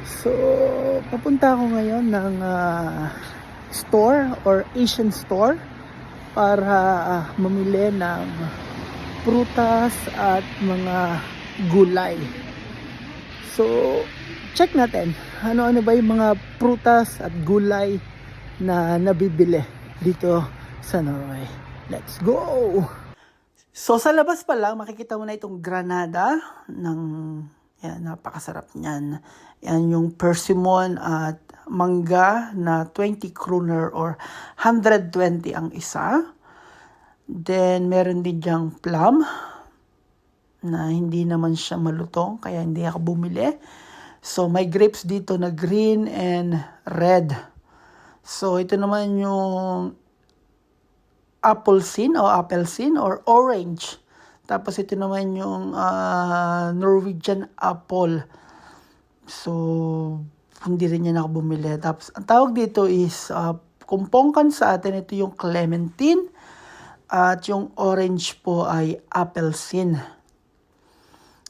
So, papunta ako ngayon ng store or Asian store para mamili ng prutas at mga gulay. So, check natin ano-ano ba yung mga prutas at gulay na nabibili dito sa Norway. Let's go! So, sa labas pa lang, makikita mo na itong granada ng, yan, napakasarap niyan. Yan yung persimmon at mangga na 20 kroner or 120 ang isa. Then, meron din diyang plum na hindi naman siya malutong, kaya hindi ako bumili. So, may grapes dito na green and red. So, ito naman yung applesin or orange. Tapos ito naman yung Norwegian apple. So, hindi rin yan ako bumili. Tapos, ang tawag dito is, kung pongkan sa atin, ito yung clementine. At yung orange po ay applesin.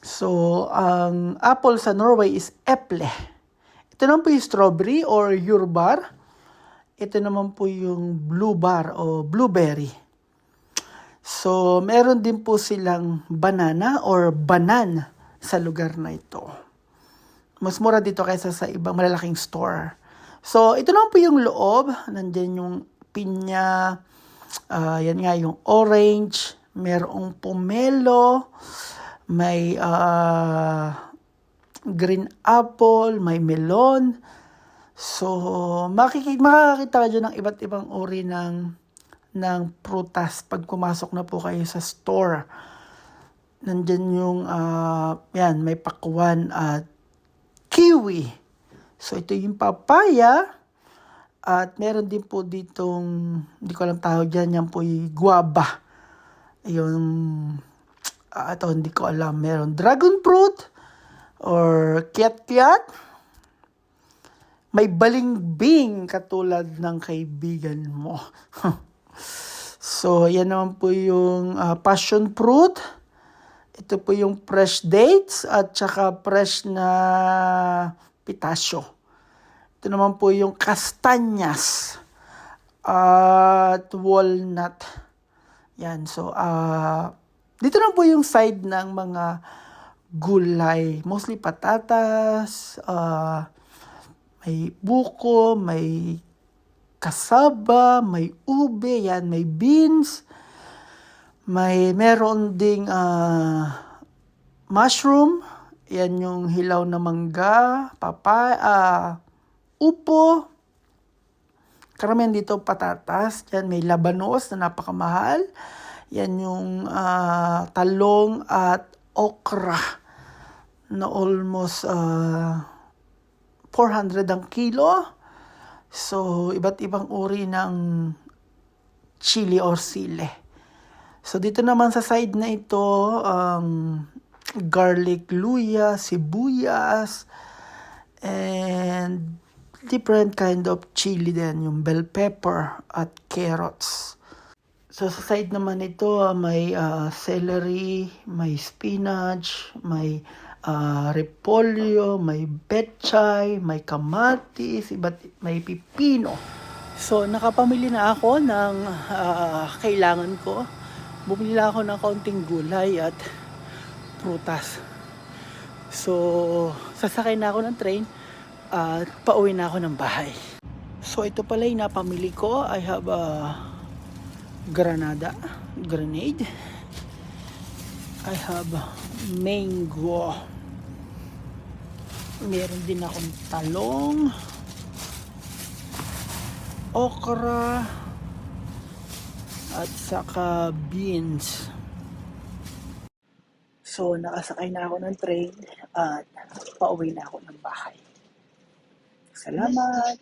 So, ang apple sa Norway is eple. Ito naman po yung strawberry or jordbær. Ito naman po yung blue bar o blueberry. So, meron din po silang banana or banan sa lugar na ito. Mas mura dito kaysa sa ibang malalaking store. So, ito naman po yung loob. Nandiyan yung pinya. Yan nga yung orange. Merong pomelo. May green apple. May melon. So, makakita ka dyan ng iba't ibang uri ng prutas pag pumasok na po kayo sa store. Nandyan yung, yan, may pakwan at kiwi. So, ito yung papaya. At meron din po ditong, hindi ko alam tawag dyan, yan po yung guava. Yung, ito hindi ko alam, meron dragon fruit or kiat-kiat. May balingbing katulad ng kaibigan mo. So, yan naman po yung passion fruit. Ito po yung fresh dates at saka fresh na pitasyo. Ito naman po yung kastanyas at walnut. Yan. So, dito naman po yung side ng mga gulay. Mostly patatas, may buko, may kasaba, may ube, yan, may beans, meron ding mushroom, yan yung hilaw na mangga, papaya, upo, karamihan dito patatas, yan may labanos na napakamahal, yan yung talong at okra na almost 400 ang kilo. So, iba't ibang uri ng chili or sile. So, dito naman sa side na ito, garlic, luya, sibuyas, and different kind of chili din, yung bell pepper at carrots. So, sa side naman ito, may celery, may spinach, may repolyo, may betchay, may kamatis, may pipino. So, nakapamili na ako ng kailangan ko. Bumili na ako ng kaunting gulay at prutas. So, sasakay na ako ng train at pauwi na ako ng bahay. So, ito pala yung napamili ko. I have grenade. I have mango. Meron din akong talong, okra, at saka beans. So, nakasakay na ako ng train at pauwi na ako ng bahay. Salamat!